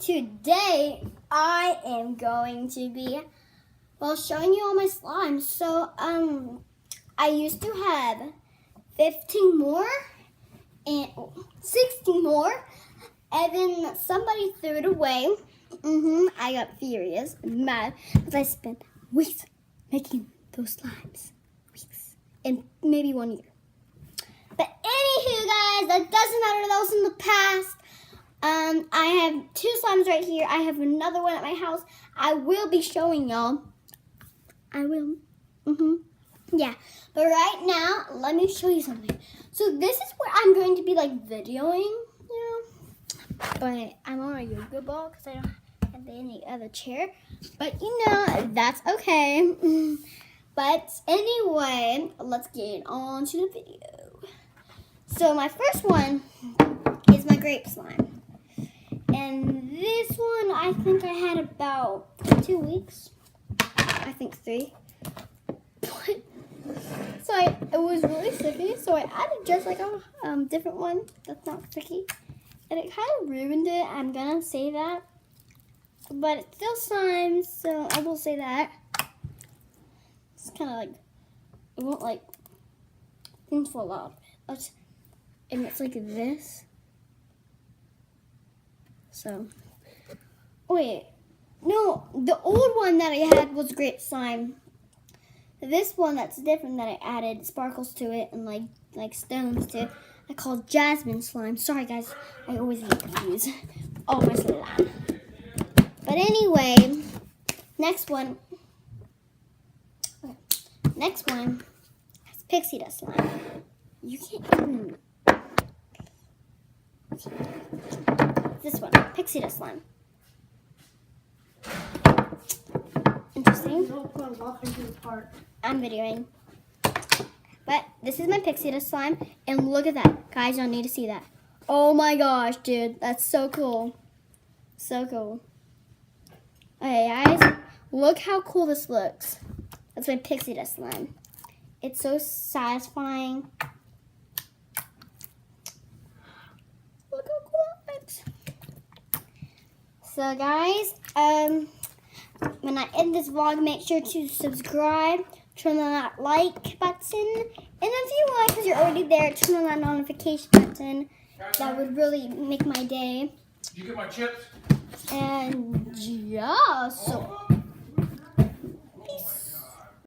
Today I am going to be showing you all my slimes. So I used to have 15 more and 16 more, and then somebody threw it away. I got furious and mad because I spent weeks making those slimes. Weeks. And maybe 1 year. But anywho, guys, that doesn't matter. That was in the past. I have 2 slimes right here. I have another one at my house. I will be showing y'all. I will. Yeah. But right now, let me show you something. So this is where I'm going to be like videoing, But I'm on a yoga ball because I don't have any other chair. But that's okay. But anyway, let's get on to the video. So my first one is my grape slime. And this one, I think I had about 2 weeks. I think 3. So it was really sticky. So I added just like a different one that's not sticky. And it kind of ruined it. I'm going to say that. But it's still slime, so I will say that. It's kind of like, it won't like, things fall out of it. And it's like this. So, wait, no, the old one that I had was grape slime. This one that's different that I added sparkles to it and like stones to it, I call jasmine slime. Sorry guys, I always get confused. Oh, my slime. But anyway, next one has pixie dust slime. You can't even. This one, pixie dust slime. Interesting. I'm videoing. But this is my pixie dust slime, and look at that. Guys, y'all need to see that. Oh my gosh, dude. That's so cool. So cool. Okay, guys. Look how cool this looks. That's my pixie dust slime. It's so satisfying. Look how cool it looks. So guys, when I end this vlog, make sure to subscribe, turn on that like button, and if you like, because you're already there, turn on that notification button. That would really make my day. Did you get my chips? And yeah, so